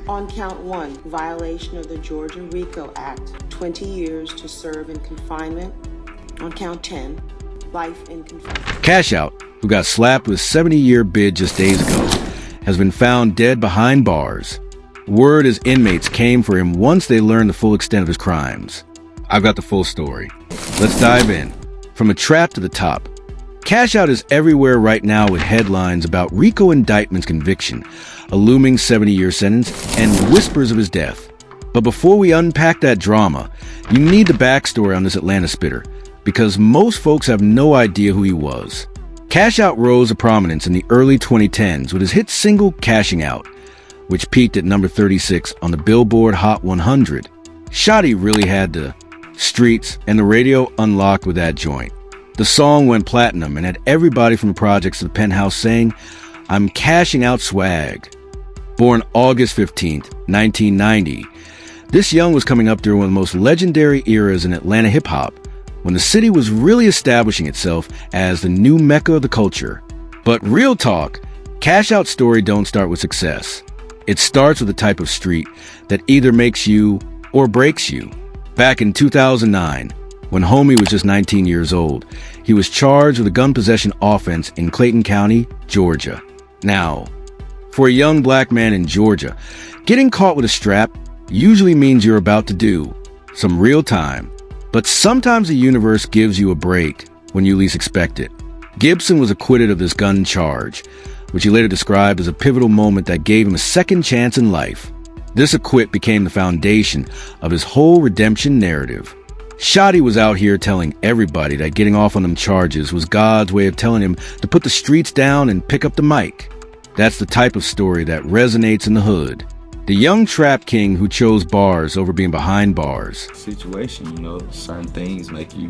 On count 1, violation of the Georgia RICO Act, 20 years to serve in confinement. On count 10, life in confinement. Cash Out, who got slapped with a 70-year bid just days ago, has been found dead behind bars. Word is inmates came for him once they learned the full extent of his crimes. I've got the full story. Let's dive in. From a trap to the top. Cash Out is everywhere right now with headlines about RICO indictment's conviction, a looming 70-year sentence, and whispers of his death. But before we unpack that drama, you need the backstory on this Atlanta spitter, because most folks have no idea who he was. Cash Out rose to prominence in the early 2010s with his hit single Cashing Out, which peaked at number 36 on the Billboard Hot 100. Shotty really had the streets and the radio unlocked with that joint. The song went platinum and had everybody from the projects to the penthouse saying, "I'm cashing out swag." Born August 15th, 1990, this young was coming up during one of the most legendary eras in Atlanta hip-hop, when the city was really establishing itself as the new mecca of the culture. But real talk, Cash Out's story don't start with success. It starts with a type of street that either makes you or breaks you. Back in 2009, when Homie was just 19 years old, he was charged with a gun possession offense in Clayton County, Georgia. Now, for a young black man in Georgia, getting caught with a strap usually means you're about to do some real time. But sometimes the universe gives you a break when you least expect it. Gibson was acquitted of this gun charge, which he later described as a pivotal moment that gave him a second chance in life. This acquit became the foundation of his whole redemption narrative. Shotty was out here telling everybody that getting off on them charges was God's way of telling him to put the streets down and pick up the mic. That's the type of story that resonates in the hood. The young trap king who chose bars over being behind bars. Situation, certain things make you,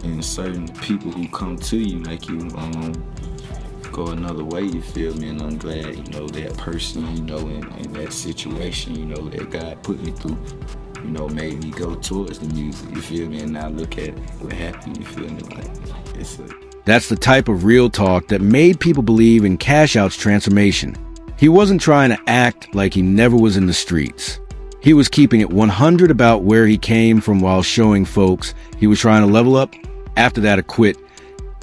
and certain people who come to you make you go another way, you feel me? And I'm glad, that person, in that situation, that God put me through, made me go towards the music, you feel me? And now look at what happened, you feel me? That's the type of real talk that made people believe in Cash Out's transformation. He wasn't trying to act like he never was in the streets. He was keeping it 100 about where he came from while showing folks he was trying to level up. After that acquit,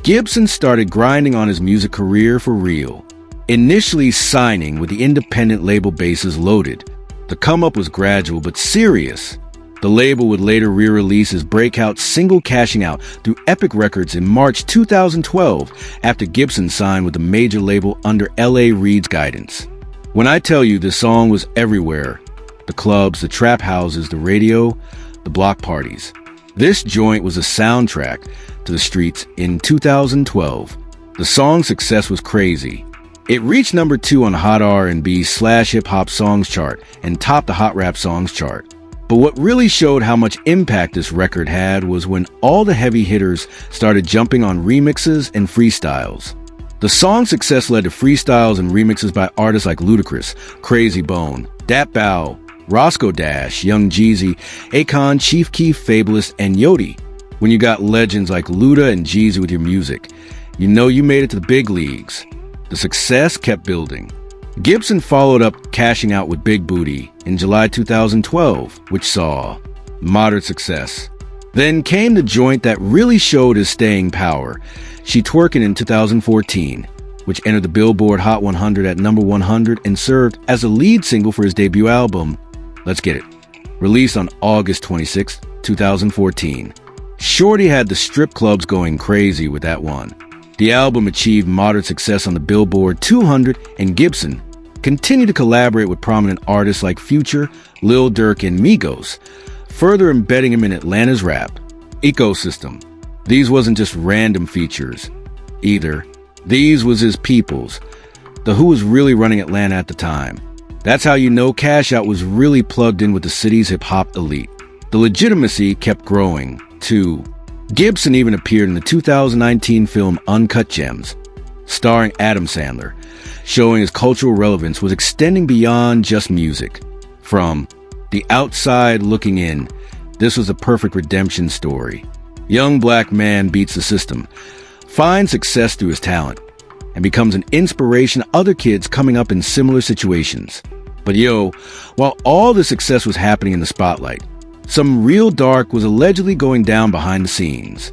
Gibson started grinding on his music career for real. Initially signing with the independent label Bases Loaded. The come-up was gradual but serious. The label would later re-release his breakout single Cashing Out through Epic Records in March 2012 after Gibson signed with the major label under L.A. Reid's guidance. When I tell you this song was everywhere, the clubs, the trap houses, the radio, the block parties. This joint was a soundtrack to the streets in 2012. The song's success was crazy. It reached number 2 on the Hot R&B/Hip Hop Songs chart and topped the Hot Rap Songs chart. But what really showed how much impact this record had was when all the heavy hitters started jumping on remixes and freestyles. The song's success led to freestyles and remixes by artists like Ludacris, Crazy Bone, Dat Bow, Roscoe Dash, Young Jeezy, Akon, Chief Keef, Fabulous, and Yodi. When you got legends like Luda and Jeezy with your music, you know you made it to the big leagues. The success kept building. Gibson followed up Cashing Out with Big Booty in July 2012, which saw moderate success. Then came the joint that really showed his staying power, She Twerkin' in 2014, which entered the Billboard Hot 100 at number 100 and served as a lead single for his debut album, Let's Get It, released on August 26, 2014. Shorty had the strip clubs going crazy with that one. The album achieved moderate success on the Billboard 200, and Gibson continued to collaborate with prominent artists like Future, Lil Durk, and Migos, further embedding him in Atlanta's rap ecosystem. These wasn't just random features, either. These was his peoples, the who was really running Atlanta at the time. That's how you know Cash Out was really plugged in with the city's hip-hop elite. The legitimacy kept growing, too. Gibson even appeared in the 2019 film Uncut Gems, starring Adam Sandler, showing his cultural relevance was extending beyond just music. From the outside looking in, this was a perfect redemption story. Young black man beats the system, finds success through his talent, and becomes an inspiration to other kids coming up in similar situations. But while all the success was happening in the spotlight, some real dark was allegedly going down behind the scenes.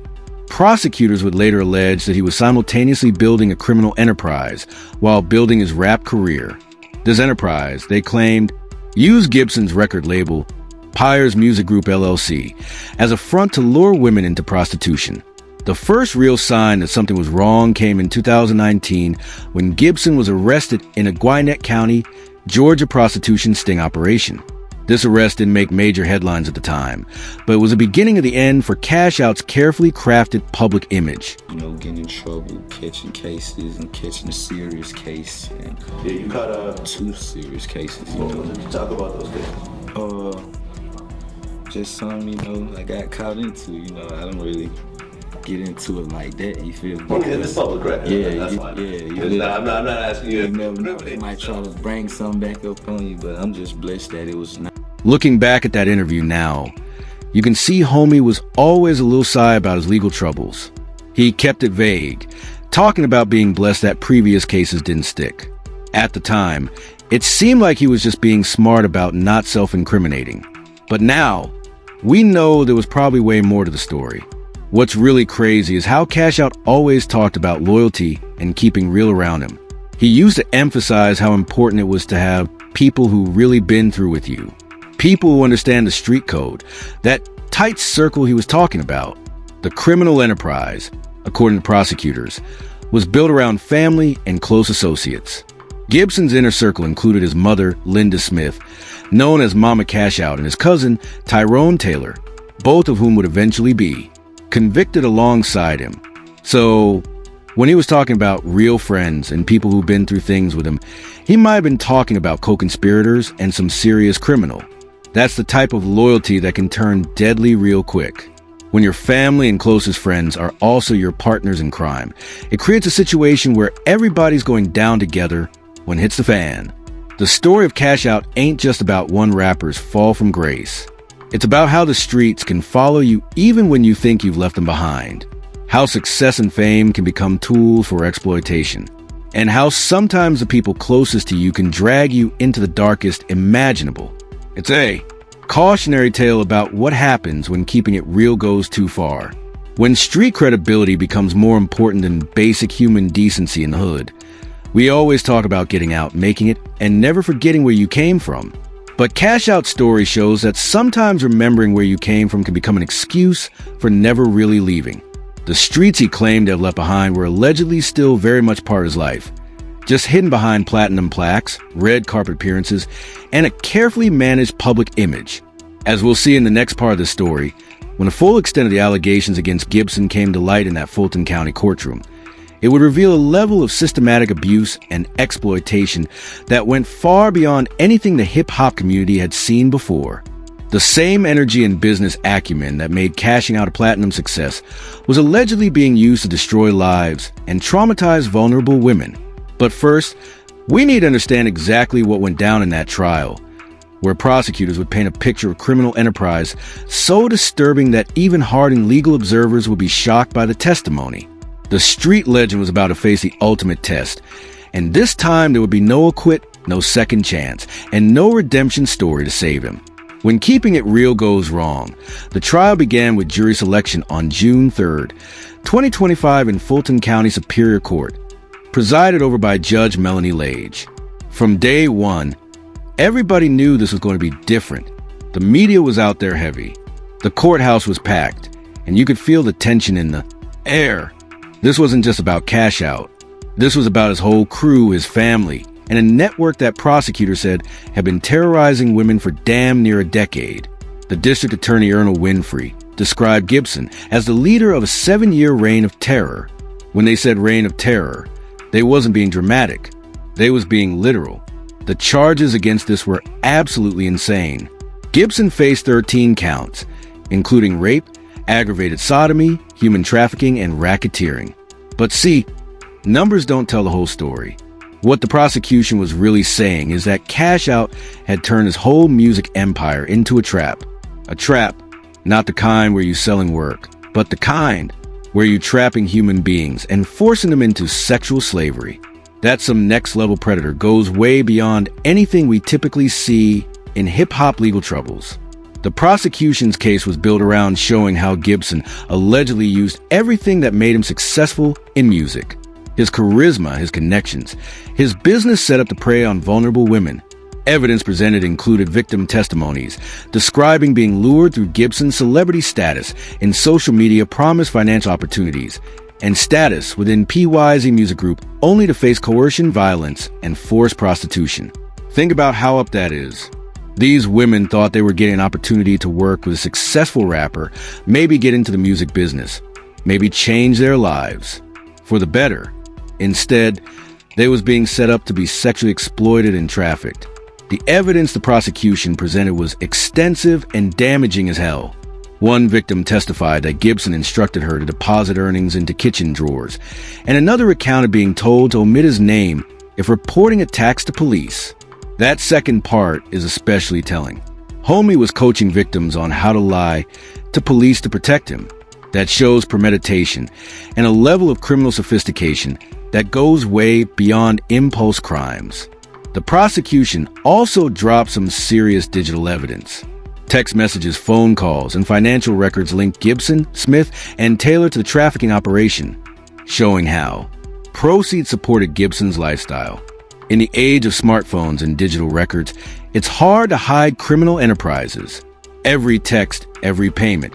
Prosecutors would later allege that he was simultaneously building a criminal enterprise while building his rap career. This enterprise, they claimed, used Gibson's record label, Pyre's Music Group LLC, as a front to lure women into prostitution. The first real sign that something was wrong came in 2019 when Gibson was arrested in a Gwinnett County, Georgia prostitution sting operation. This arrest didn't make major headlines at the time, but it was the beginning of the end for Cash Out's carefully crafted public image. Getting in trouble, catching cases, and catching a serious case. And Yeah, you caught 2 serious cases, talk about those cases. Just some, I got caught into, I don't really get into it like that, you feel me? Okay, it's public record. Yeah, that's you- fine. yeah, you It's did. not, I'm not asking you. You never know, they might try to bring something back up on you, but I'm just blessed that it was not. Looking back at that interview now, you can see homie was always a little shy about his legal troubles. He kept it vague, talking about being blessed that previous cases didn't stick. At the time, it seemed like he was just being smart about not self-incriminating. But now, we know there was probably way more to the story. What's really crazy is how Cash Out always talked about loyalty and keeping real around him. He used to emphasize how important it was to have people who really been through with you. People who understand the street code, that tight circle he was talking about. The criminal enterprise, according to prosecutors, was built around family and close associates. Gibson's inner circle included his mother, Linda Smith, known as Mama Cash Out, and his cousin, Tyrone Taylor, both of whom would eventually be convicted alongside him. So, when he was talking about real friends and people who've been through things with him, he might have been talking about co-conspirators and some serious criminal. That's the type of loyalty that can turn deadly real quick. When your family and closest friends are also your partners in crime, it creates a situation where everybody's going down together when it hits the fan. The story of Cash Out ain't just about one rapper's fall from grace. It's about how the streets can follow you even when you think you've left them behind. How success and fame can become tools for exploitation. And how sometimes the people closest to you can drag you into the darkest imaginable. It's a cautionary tale about what happens when keeping it real goes too far. When street credibility becomes more important than basic human decency in the hood. We always talk about getting out, making it, and never forgetting where you came from. But Cash Out's story shows that sometimes remembering where you came from can become an excuse for never really leaving. The streets he claimed to have left behind were allegedly still very much part of his life, just hidden behind platinum plaques, red carpet appearances, and a carefully managed public image. As we'll see in the next part of the story, when the full extent of the allegations against Gibson came to light in that Fulton County courtroom, it would reveal a level of systematic abuse and exploitation that went far beyond anything the hip-hop community had seen before. The same energy and business acumen that made cashing out a platinum success was allegedly being used to destroy lives and traumatize vulnerable women. But first, we need to understand exactly what went down in that trial, where prosecutors would paint a picture of criminal enterprise so disturbing that even hardened legal observers would be shocked by the testimony. The street legend was about to face the ultimate test, and this time there would be no acquit, no second chance, and no redemption story to save him. When keeping it real goes wrong, the trial began with jury selection on June 3rd, 2025 in Fulton County Superior Court, presided over by Judge Melanie Lage. From day one, everybody knew this was going to be different. The media was out there heavy. The courthouse was packed, and you could feel the tension in the air. This wasn't just about Cash Out. This was about his whole crew, his family, and a network that prosecutors said had been terrorizing women for damn near a decade. The district attorney Ernest Winfrey described Gibson as the leader of a 7-year reign of terror. When they said reign of terror, they wasn't being dramatic. They was being literal. The charges against this were absolutely insane. Gibson faced 13 counts, including rape, aggravated sodomy, human trafficking, and racketeering. But see, numbers don't tell the whole story. What the prosecution was really saying is that Cash Out had turned his whole music empire into a trap. A trap, not the kind where you're selling work, but the kind where you're trapping human beings and forcing them into sexual slavery. That's some next-level predator, goes way beyond anything we typically see in hip-hop legal troubles. The prosecution's case was built around showing how Gibson allegedly used everything that made him successful in music. His charisma, his connections, his business set up to prey on vulnerable women. Evidence presented included victim testimonies describing being lured through Gibson's celebrity status in social media, promised financial opportunities, and status within PYZ Music Group only to face coercion, violence, and forced prostitution. Think about how up that is. These women thought they were getting an opportunity to work with a successful rapper, maybe get into the music business, maybe change their lives for the better. Instead, they was being set up to be sexually exploited and trafficked. The evidence the prosecution presented was extensive and damaging as hell. One victim testified that Gibson instructed her to deposit earnings into kitchen drawers, and another recounted being told to omit his name if reporting attacks to police. That second part is especially telling. Homie was coaching victims on how to lie to police to protect him. That shows premeditation and a level of criminal sophistication that goes way beyond impulse crimes. The prosecution also dropped some serious digital evidence. Text messages, phone calls, and financial records linked Gibson, Smith, and Taylor to the trafficking operation, showing how proceeds supported Gibson's lifestyle. In the age of smartphones and digital records, it's hard to hide criminal enterprises. Every text, every payment,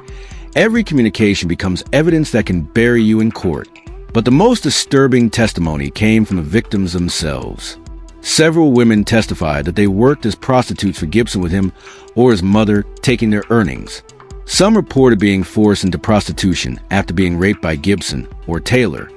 every communication becomes evidence that can bury you in court. But the most disturbing testimony came from the victims themselves. Several women testified that they worked as prostitutes for Gibson with him or his mother, taking their earnings. Some reported being forced into prostitution after being raped by Gibson or Taylor,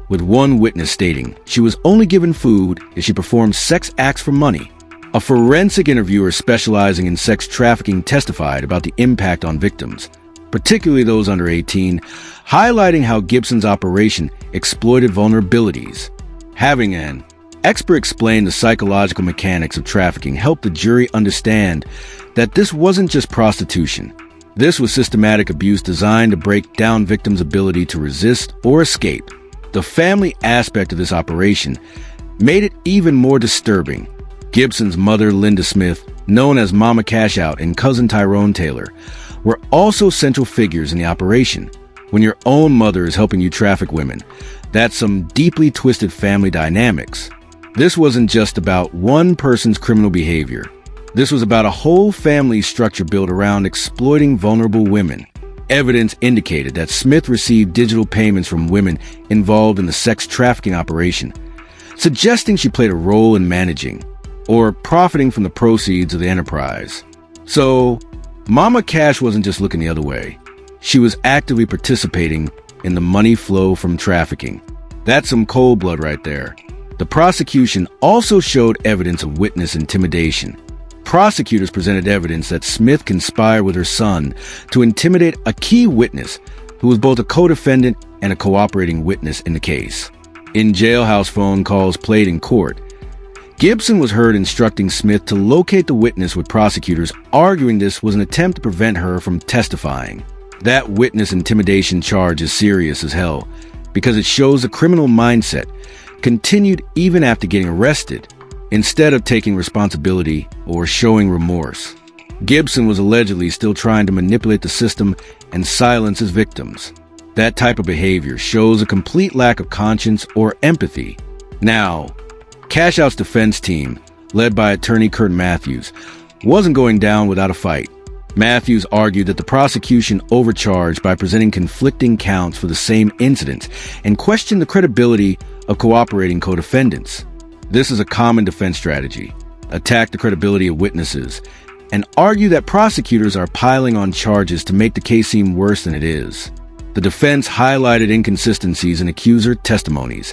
with one witness stating she was only given food if she performed sex acts for money. A forensic interviewer specializing in sex trafficking testified about the impact on victims, particularly those under 18, highlighting how Gibson's operation exploited vulnerabilities. Having an expert explain the psychological mechanics of trafficking helped the jury understand that this wasn't just prostitution. This was systematic abuse designed to break down victims' ability to resist or escape. The family aspect of this operation made it even more disturbing. Gibson's mother, Linda Smith, known as Mama Cashout, and cousin Tyrone Taylor were also central figures in the operation. When your own mother is helping you traffic women, that's some deeply twisted family dynamics. This wasn't just about one person's criminal behavior. This was about a whole family structure built around exploiting vulnerable women. Evidence indicated that Smith received digital payments from women involved in the sex trafficking operation, suggesting she played a role in managing or profiting from the proceeds of the enterprise. So, Mama Cash wasn't just looking the other way. She was actively participating in the money flow from trafficking. That's some cold blood right there. The prosecution also showed evidence of witness intimidation. Prosecutors presented evidence that Smith conspired with her son to intimidate a key witness who was both a co-defendant and a cooperating witness in the case. In jailhouse phone calls played in court, Gibson was heard instructing Smith to locate the witness, with prosecutors arguing this was an attempt to prevent her from testifying. That witness intimidation charge is serious as hell because it shows a criminal mindset continued even after getting arrested, instead of taking responsibility or showing remorse. Gibson was allegedly still trying to manipulate the system and silence his victims. That type of behavior shows a complete lack of conscience or empathy. Now, Cash Out's defense team, led by attorney Kurt Matthews, wasn't going down without a fight. Matthews argued that the prosecution overcharged by presenting conflicting counts for the same incidents and questioned the credibility of cooperating co-defendants. This is a common defense strategy: attack the credibility of witnesses and argue that prosecutors are piling on charges to make the case seem worse than it is. The defense highlighted inconsistencies in accuser testimonies,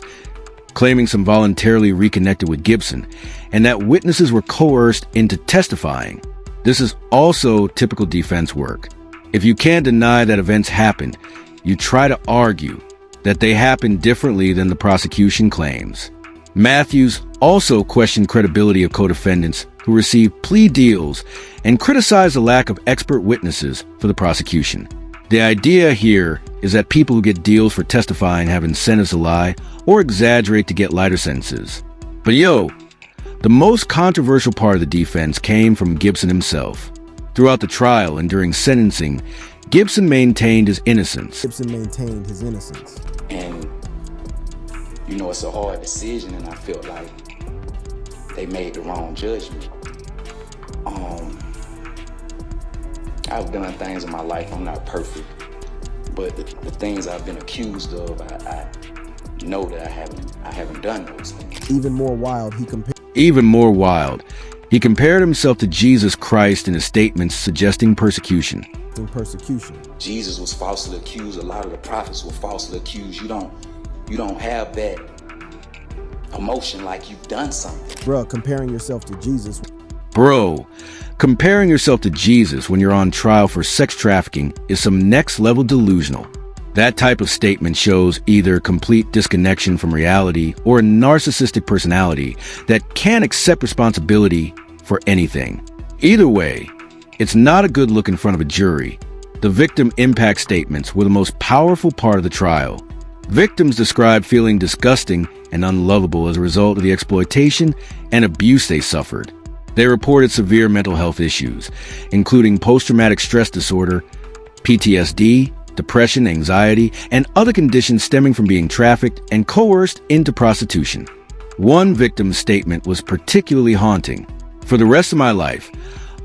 claiming some voluntarily reconnected with Gibson and that witnesses were coerced into testifying. This is also typical defense work. If you can't deny that events happened, you try to argue that they happened differently than the prosecution claims. Matthews also questioned credibility of co-defendants who received plea deals and criticized the lack of expert witnesses for the prosecution. The idea here is that people who get deals for testifying have incentives to lie or exaggerate to get lighter sentences. But the most controversial part of the defense came from Gibson himself. Throughout the trial and during sentencing, Gibson maintained his innocence. And, it's a hard decision, and I felt like they made the wrong judgment. I've done things in my life, I'm not perfect, but the things I've been accused of, I know that I haven't done those things. Even more wild, he compared himself to Jesus Christ in his statements suggesting persecution. Jesus was falsely accused. A lot of the prophets were falsely accused. You don't have that emotion like you've done something. Comparing yourself to Jesus when you're on trial for sex trafficking is some next-level delusional. That type of statement shows either complete disconnection from reality or a narcissistic personality that can't accept responsibility for anything. Either way, it's not a good look in front of a jury. The victim impact statements were the most powerful part of the trial. Victims described feeling disgusting and unlovable as a result of the exploitation and abuse they suffered. They reported severe mental health issues, including post-traumatic stress disorder, PTSD, depression, anxiety, and other conditions stemming from being trafficked and coerced into prostitution. One victim's statement was particularly haunting. "For the rest of my life,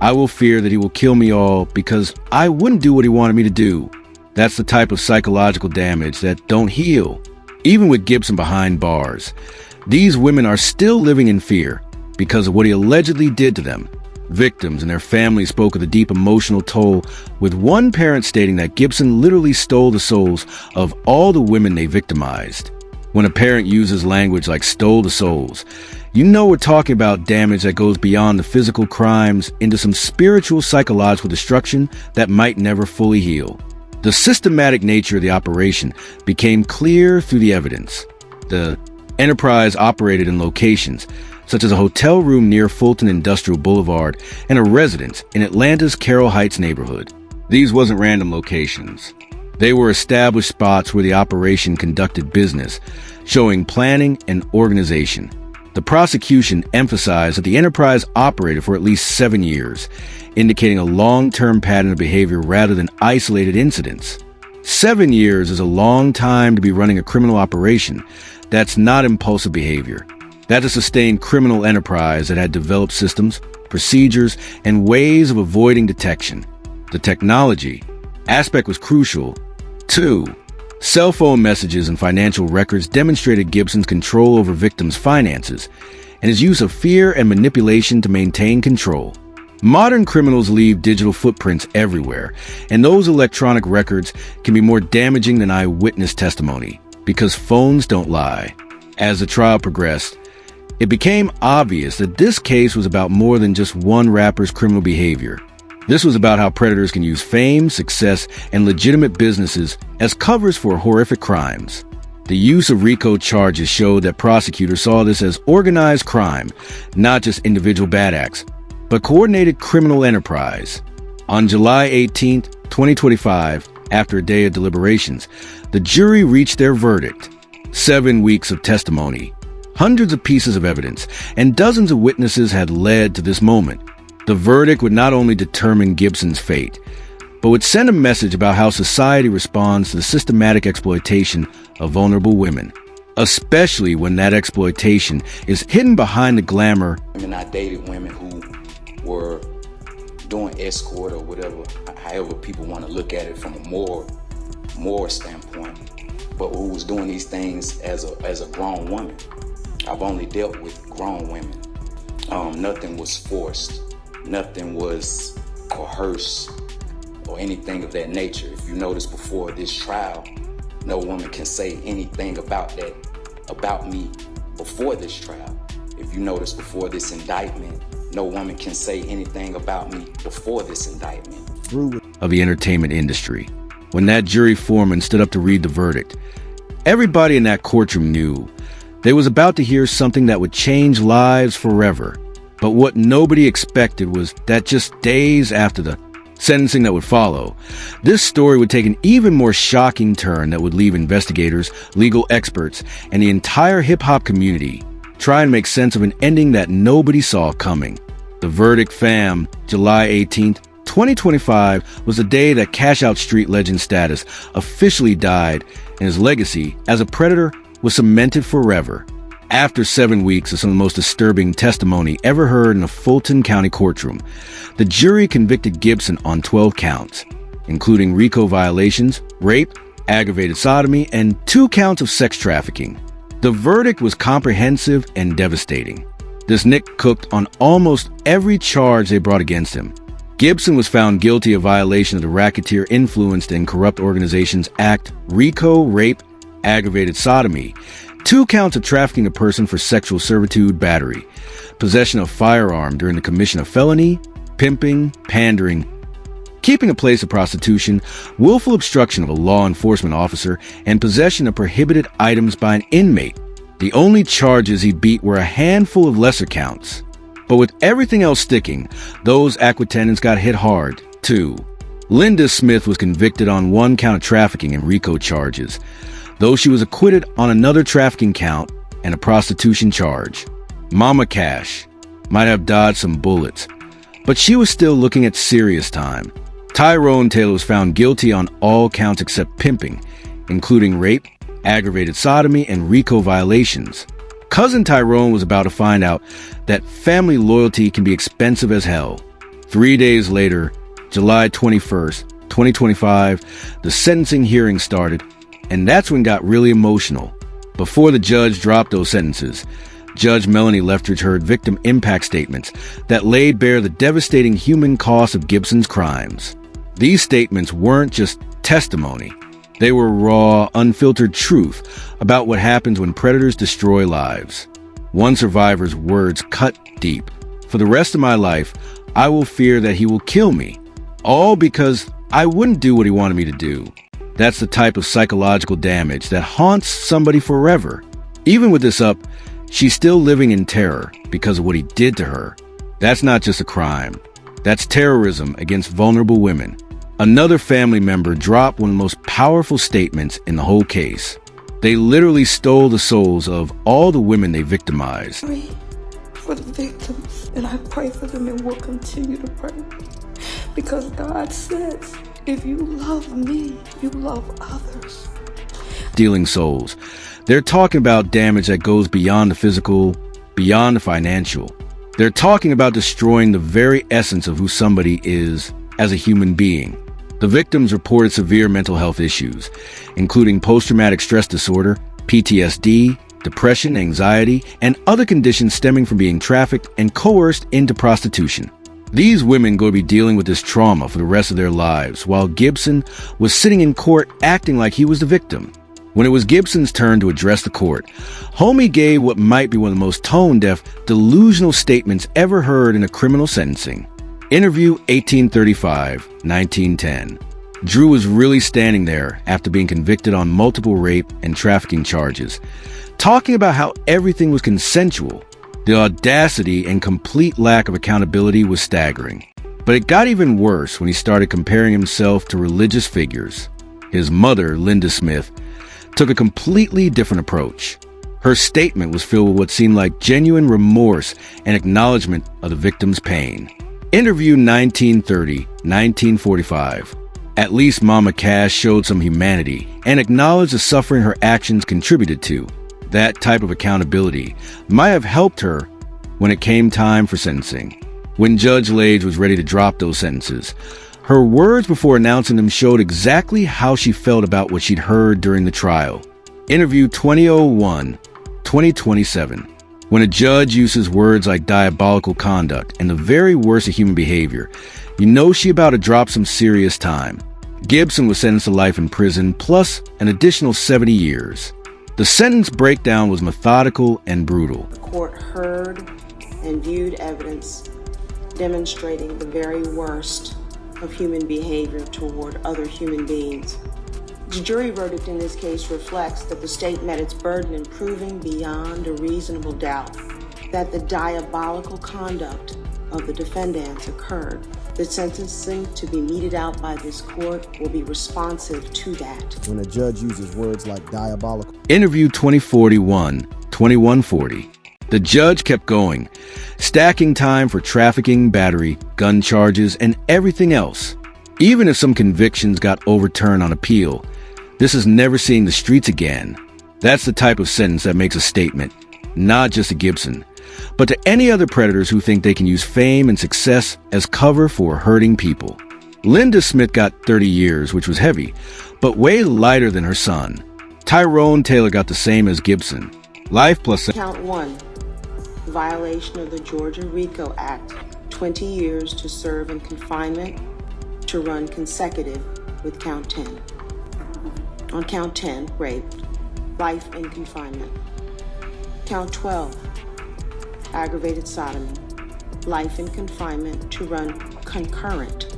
I will fear that he will kill me all because I wouldn't do what he wanted me to do." That's the type of psychological damage that don't heal. Even with Gibson behind bars, these women are still living in fear because of what he allegedly did to them. Victims and their families spoke of the deep emotional toll, with one parent stating that Gibson literally stole the souls of all the women they victimized. When a parent uses language like "stole the souls," we're talking about damage that goes beyond the physical crimes into some spiritual, psychological destruction that might never fully heal. The systematic nature of the operation became clear through the evidence. The enterprise operated in locations such as a hotel room near Fulton Industrial Boulevard and a residence in Atlanta's Carroll Heights neighborhood. These wasn't random locations. They were established spots where the operation conducted business, showing planning and organization. The prosecution emphasized that the enterprise operated for at least 7 years, indicating a long-term pattern of behavior rather than isolated incidents. 7 years is a long time to be running a criminal operation. That's not impulsive behavior. That's a sustained criminal enterprise that had developed systems, procedures, and ways of avoiding detection. The technology aspect was crucial. 2. Cell phone messages and financial records demonstrated Gibson's control over victims' finances and his use of fear and manipulation to maintain control. Modern criminals leave digital footprints everywhere, and those electronic records can be more damaging than eyewitness testimony because phones don't lie. As the trial progressed, it became obvious that this case was about more than just one rapper's criminal behavior. This was about how predators can use fame, success, and legitimate businesses as covers for horrific crimes. The use of RICO charges showed that prosecutors saw this as organized crime, not just individual bad acts, but coordinated criminal enterprise. On July 18, 2025, after a day of deliberations, the jury reached their verdict. 7 weeks of testimony, hundreds of pieces of evidence, and dozens of witnesses had led to this moment. The verdict would not only determine Gibson's fate, but would send a message about how society responds to the systematic exploitation of vulnerable women, especially when that exploitation is hidden behind the glamour. I dated women who were doing escort or whatever, however people want to look at it from a moral standpoint, but who was doing these things as a grown woman. I've only dealt with grown women. Nothing was forced. Nothing was coerced or anything of that nature. If you notice before this trial, no woman can say anything about me before this trial. If you notice before this indictment, no woman can say anything about me before this indictment. Of the entertainment industry. When that jury foreman stood up to read the verdict, everybody in that courtroom knew they was about to hear something that would change lives forever. But what nobody expected was that just days after the sentencing that would follow, this story would take an even more shocking turn that would leave investigators, legal experts, and the entire hip-hop community try and make sense of an ending that nobody saw coming. The verdict, fam, July 18th, 2025, was the day that Cash Out Street legend status officially died, and his legacy as a predator was cemented forever. After 7 weeks of some of the most disturbing testimony ever heard in a Fulton County courtroom, the jury convicted Gibson on 12 counts, including RICO violations, rape, aggravated sodomy, and 2 counts of sex trafficking. The verdict was comprehensive and devastating. This Nick cooked on almost every charge they brought against him. Gibson was found guilty of violation of the Racketeer Influenced and Corrupt Organizations Act, RICO, rape, aggravated sodomy, 2 counts of trafficking a person for sexual servitude, battery, possession of firearm during the commission of felony, pimping, pandering, keeping a place of prostitution, willful obstruction of a law enforcement officer, and possession of prohibited items by an inmate. The only charges he beat were a handful of lesser counts. But with everything else sticking, those acquittendents got hit hard, too. Linda Smith was convicted on 1 count of trafficking and RICO charges, though she was acquitted on another trafficking count and a prostitution charge. Mama Cash might have dodged some bullets, but she was still looking at serious time. Tyrone Taylor was found guilty on all counts except pimping, including rape, aggravated sodomy, and RICO violations. Cousin Tyrone was about to find out that family loyalty can be expensive as hell. 3 days later, July 21st, 2025, the sentencing hearing started, and that's when it got really emotional. Before the judge dropped those sentences, Judge Melanie Leftridge heard victim impact statements that laid bare the devastating human cost of Gibson's crimes. These statements weren't just testimony. They were raw, unfiltered truth about what happens when predators destroy lives. One survivor's words cut deep. For the rest of my life, I will fear that he will kill me, all because I wouldn't do what he wanted me to do. That's the type of psychological damage that haunts somebody forever. Even with this up, she's still living in terror because of what he did to her. That's not just a crime. That's terrorism against vulnerable women. Another family member dropped one of the most powerful statements in the whole case. They literally stole the souls of all the women they victimized. Pray for the victims, and I pray for them and will continue to pray. Because God says, if you love me, you love others. Stealing souls. They're talking about damage that goes beyond the physical, beyond the financial. They're talking about destroying the very essence of who somebody is as a human being. The victims reported severe mental health issues, including post-traumatic stress disorder, PTSD, depression, anxiety, and other conditions stemming from being trafficked and coerced into prostitution. These women go to be dealing with this trauma for the rest of their lives, while Gibson was sitting in court acting like he was the victim. When it was Gibson's turn to address the court, Homie gave what might be one of the most tone-deaf, delusional statements ever heard in a criminal sentencing. Interview 1835-1910. Drew was really standing there after being convicted on multiple rape and trafficking charges, talking about how everything was consensual. The audacity and complete lack of accountability was staggering. But it got even worse when he started comparing himself to religious figures. His mother, Linda Smith, took a completely different approach. Her statement was filled with what seemed like genuine remorse and acknowledgement of the victim's pain. Interview 1930-1945. At least Mama Cash showed some humanity and acknowledged the suffering her actions contributed to. That type of accountability might have helped her when it came time for sentencing. When Judge Lage was ready to drop those sentences, her words before announcing them showed exactly how she felt about what she'd heard during the trial. Interview 2001-2027. When a judge uses words like diabolical conduct and the very worst of human behavior, you know she about to drop some serious time. Gibson was sentenced to life in prison plus an additional 70 years. The sentence breakdown was methodical and brutal. The court heard and viewed evidence demonstrating the very worst of human behavior toward other human beings. The jury verdict in this case reflects that the state met its burden in proving beyond a reasonable doubt that the diabolical conduct of the defendants occurred. The sentencing to be meted out by this court will be responsive to that. When a judge uses words like diabolical, Interview 2041, 2140. The judge kept going, stacking time for trafficking, battery, gun charges, and everything else. Even if some convictions got overturned on appeal, this is never seeing the streets again. That's the type of sentence that makes a statement, not just to Gibson, but to any other predators who think they can use fame and success as cover for hurting people. Linda Smith got 30 years, which was heavy, but way lighter than her son. Tyrone Taylor got the same as Gibson. Life plus... Count 1, violation of the Georgia RICO Act, 20 years to serve in confinement to run consecutive with count 10. On count 10, rape, life in confinement. Count 12, aggravated sodomy, life in confinement to run concurrent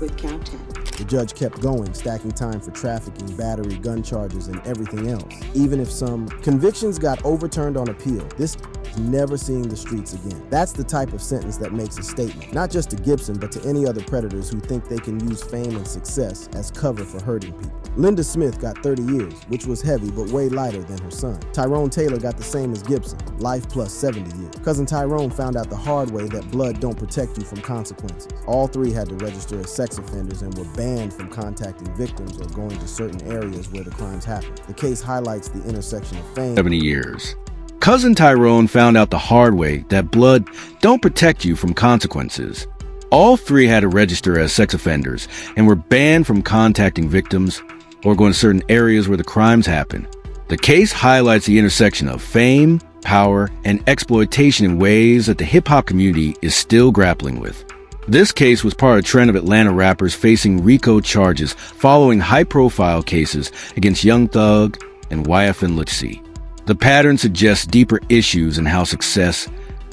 with count 10. the judge kept going, stacking time for trafficking, battery, gun charges, and everything else. Even if some convictions got overturned on appeal, this is never seeing the streets again. That's the type of sentence that makes a statement, not just to Gibson, but to any other predators who think they can use fame and success as cover for hurting people. Linda Smith got 30 years, which was heavy but way lighter than her son. Tyrone Taylor got the same as Gibson, life plus 70 years. Cousin Tyrone found out the hard way that blood don't protect you from consequences. All three had to register as sex offenders and were banned from contacting victims or going to certain areas where the crimes happened. The case highlights the intersection of fame. 70 years. Cousin Tyrone found out the hard way that blood don't protect you from consequences. All three had to register as sex offenders and were banned from contacting victims or going to certain areas where the crimes happen. The case highlights the intersection of fame, power, and exploitation in ways that the hip-hop community is still grappling with. This case was part of a trend of Atlanta rappers facing RICO charges following high-profile cases against Young Thug and YFN Litzy. The pattern suggests deeper issues in how success,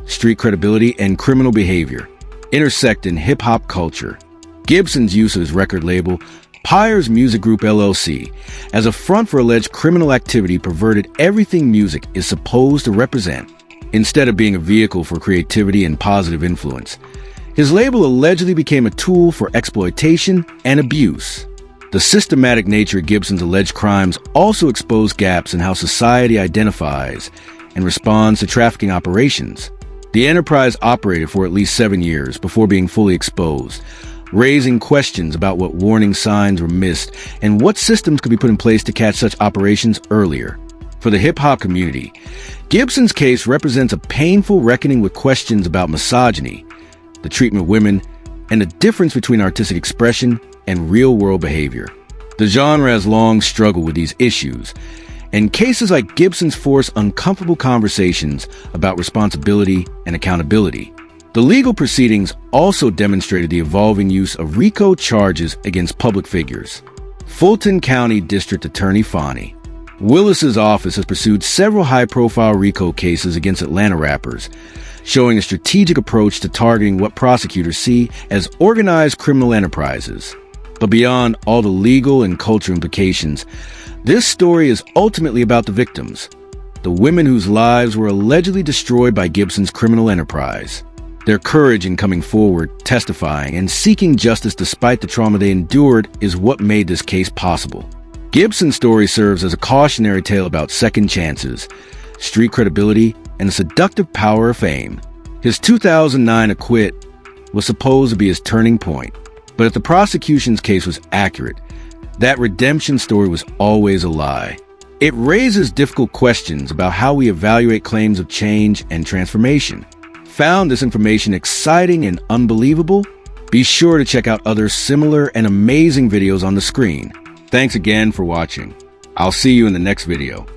street credibility, and criminal behavior intersect in hip-hop culture. Gibson's use of his record label, Pyre's Music Group LLC, as a front for alleged criminal activity perverted everything music is supposed to represent, instead of being a vehicle for creativity and positive influence. His label allegedly became a tool for exploitation and abuse. The systematic nature of Gibson's alleged crimes also exposed gaps in how society identifies and responds to trafficking operations. The enterprise operated for at least 7 years before being fully exposed, raising questions about what warning signs were missed and what systems could be put in place to catch such operations earlier. For the hip-hop community, Gibson's case represents a painful reckoning with questions about misogyny, the treatment of women, and the difference between artistic expression and real-world behavior. The genre has long struggled with these issues, and cases like Gibson's force uncomfortable conversations about responsibility and accountability. The legal proceedings also demonstrated the evolving use of RICO charges against public figures. Fulton County District Attorney Fani Willis's office has pursued several high-profile RICO cases against Atlanta rappers, showing a strategic approach to targeting what prosecutors see as organized criminal enterprises. But beyond all the legal and cultural implications, this story is ultimately about the victims, the women whose lives were allegedly destroyed by Gibson's criminal enterprise. Their courage in coming forward, testifying, and seeking justice despite the trauma they endured is what made this case possible. Gibson's story serves as a cautionary tale about second chances, street credibility, and the seductive power of fame. His 2009 acquit was supposed to be his turning point, but if the prosecution's case was accurate, that redemption story was always a lie. It raises difficult questions about how we evaluate claims of change and transformation. Found this information exciting and unbelievable? Be sure to check out other similar and amazing videos on the screen. Thanks again for watching. I'll see you in the next video.